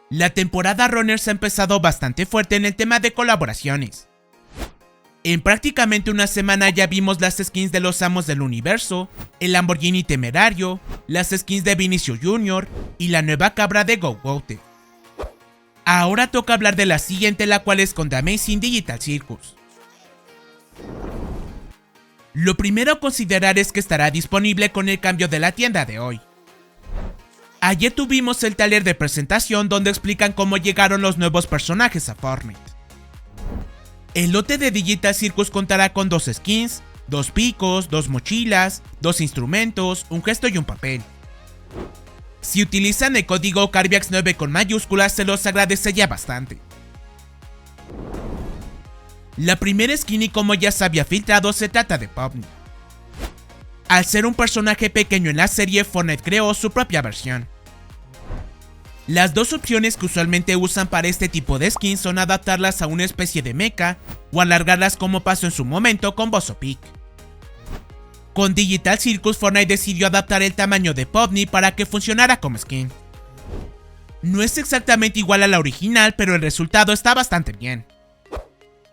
La temporada Runners ha empezado bastante fuerte en el tema de colaboraciones. En prácticamente una semana ya vimos las skins de los amos del universo, el Lamborghini temerario, las skins de Vinicius Jr. y la nueva cabra de Lote. Ahora toca hablar de la siguiente, la cual es con The Amazing Digital Circus. Lo primero a considerar es que estará disponible con el cambio de la tienda de hoy. Ayer tuvimos el taller de presentación donde explican cómo llegaron los nuevos personajes a Fortnite. El lote de Digital Circus contará con 2 skins, 2 picos, 2 mochilas, 2 instrumentos, un gesto y un papel. Si utilizan el código CARVIAX9 con mayúsculas se los agradecería bastante. La primera skin, y como ya se había filtrado, se trata de Pomni. Al ser un personaje pequeño en la serie, Fortnite creó su propia versión. Las dos opciones que usualmente usan para este tipo de skins son adaptarlas a una especie de mecha o alargarlas como pasó en su momento con Boss o Pick. Con Digital Circus, Fortnite decidió adaptar el tamaño de Pomni para que funcionara como skin. No es exactamente igual a la original, pero el resultado está bastante bien.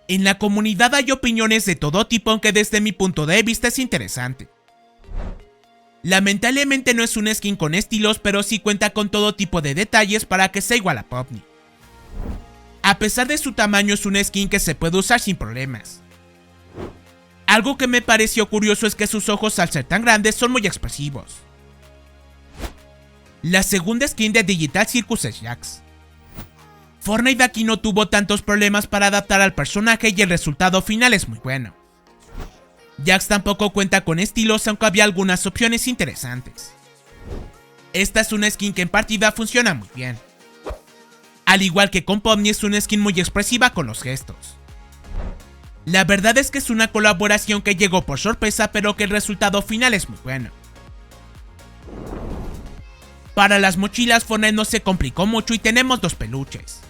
En la comunidad hay opiniones de todo tipo, aunque desde mi punto de vista es interesante. Lamentablemente no es un skin con estilos, pero sí cuenta con todo tipo de detalles para que sea igual a Pomni. A pesar de su tamaño, es una skin que se puede usar sin problemas. Algo que me pareció curioso es que sus ojos, al ser tan grandes, son muy expresivos. La segunda skin de Digital Circus es Jax. Fortnite aquí no tuvo tantos problemas para adaptar al personaje y el resultado final es muy bueno. Jax tampoco cuenta con estilos, aunque había algunas opciones interesantes. Esta es una skin que en partida funciona muy bien. Al igual que con Pomni, es una skin muy expresiva con los gestos. La verdad es que es una colaboración que llegó por sorpresa, pero que el resultado final es muy bueno. Para las mochilas, Fortnite no se complicó mucho y tenemos 2 peluches.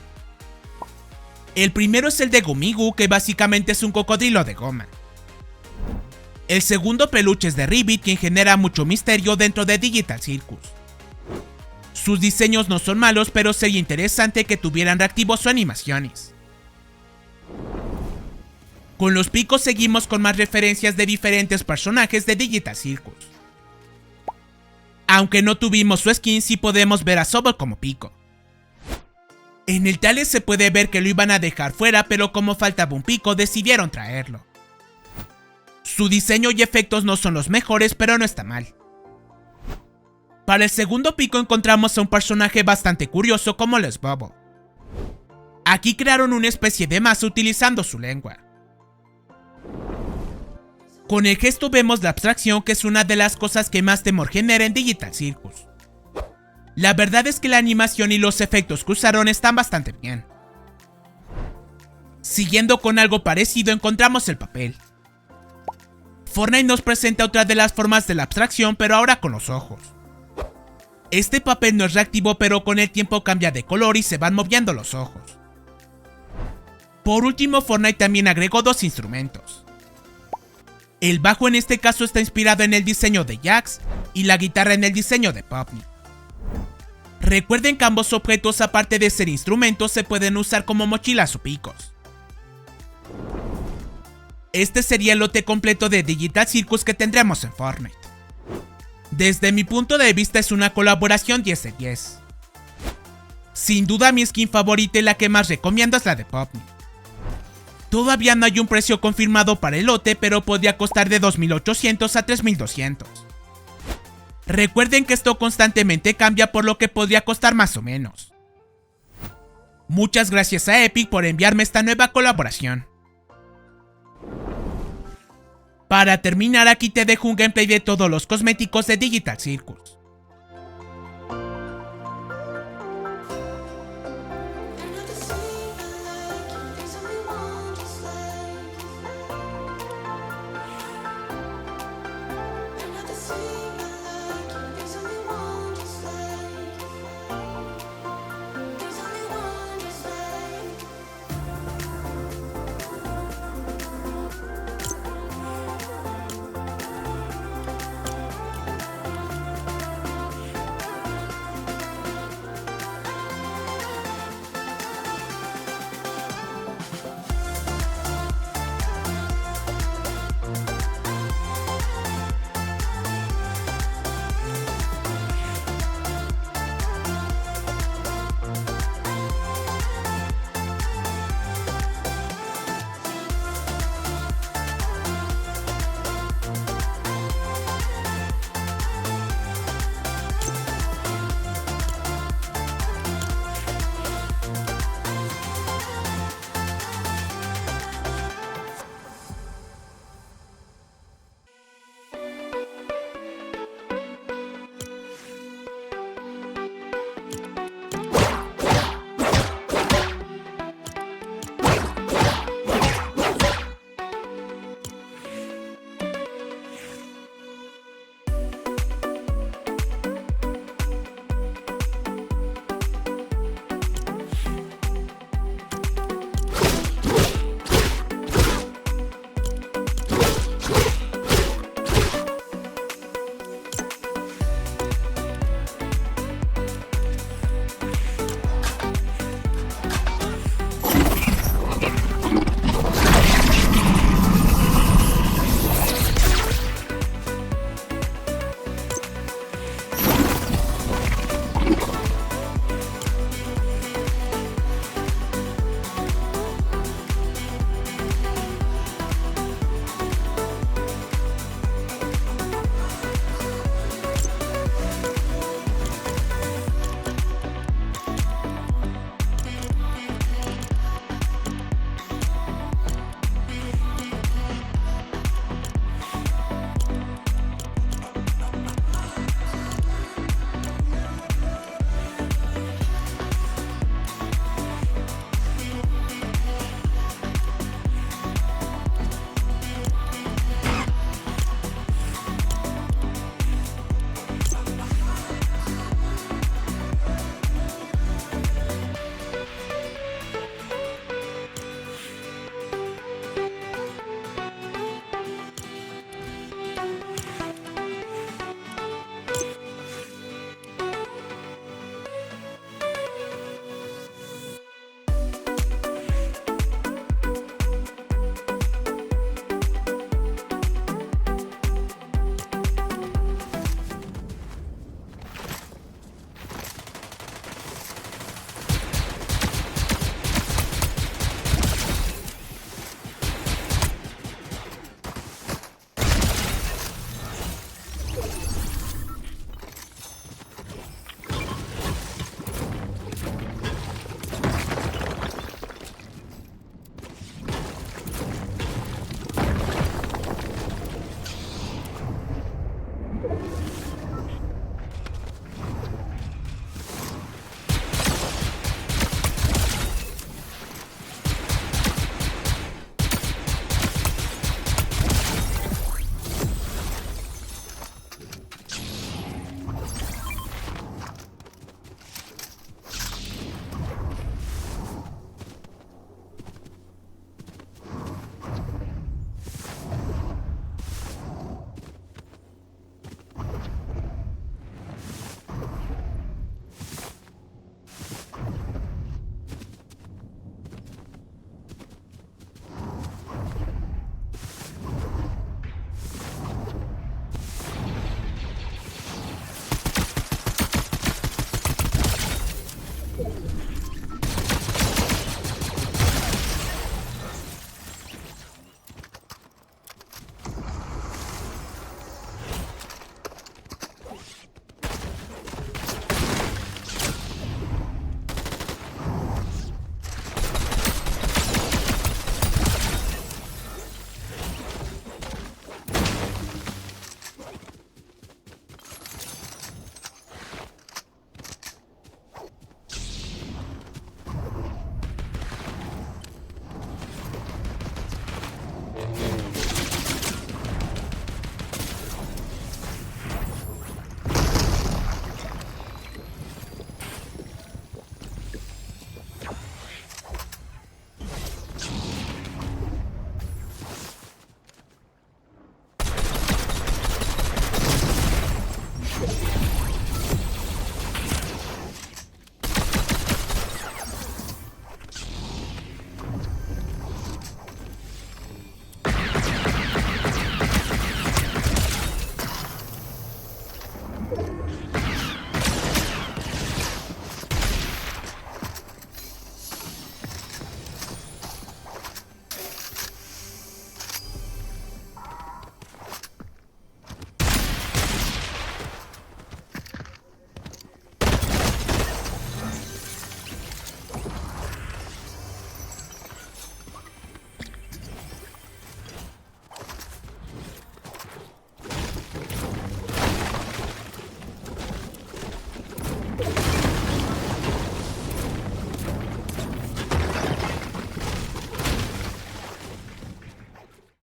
El primero es el de Gumigu, que básicamente es un cocodrilo de goma. El segundo peluche es de Ribbit, quien genera mucho misterio dentro de Digital Circus. Sus diseños no son malos, pero sería interesante que tuvieran reactivos o animaciones. Con los picos seguimos con más referencias de diferentes personajes de Digital Circus. Aunque no tuvimos su skin, sí podemos ver a Sobol como pico. En el taller se puede ver que lo iban a dejar fuera, pero como faltaba un pico decidieron traerlo. Su diseño y efectos no son los mejores, pero no está mal. Para el segundo pico encontramos a un personaje bastante curioso como lo es Bobo. Aquí crearon una especie de masa utilizando su lengua. Con el gesto vemos la abstracción, que es una de las cosas que más temor genera en Digital Circus. La verdad es que la animación y los efectos que usaron están bastante bien. Siguiendo con algo parecido encontramos el papel. Fortnite nos presenta otra de las formas de la abstracción, pero ahora con los ojos. Este papel no es reactivo, pero con el tiempo cambia de color y se van moviendo los ojos. Por último, Fortnite también agregó 2 instrumentos. El bajo en este caso está inspirado en el diseño de Jax y la guitarra en el diseño de Pomni. Recuerden que ambos objetos, aparte de ser instrumentos, se pueden usar como mochilas o picos. Este sería el lote completo de Digital Circus que tendremos en Fortnite. Desde mi punto de vista es una colaboración 10 de 10. Sin duda mi skin favorita y la que más recomiendo es la de Pomni. Todavía no hay un precio confirmado para el lote, pero podría costar de 2.800 a 3.200. Recuerden que esto constantemente cambia, por lo que podría costar más o menos. Muchas gracias a Epic por enviarme esta nueva colaboración. Para terminar, aquí te dejo un gameplay de todos los cosméticos de Digital Circus.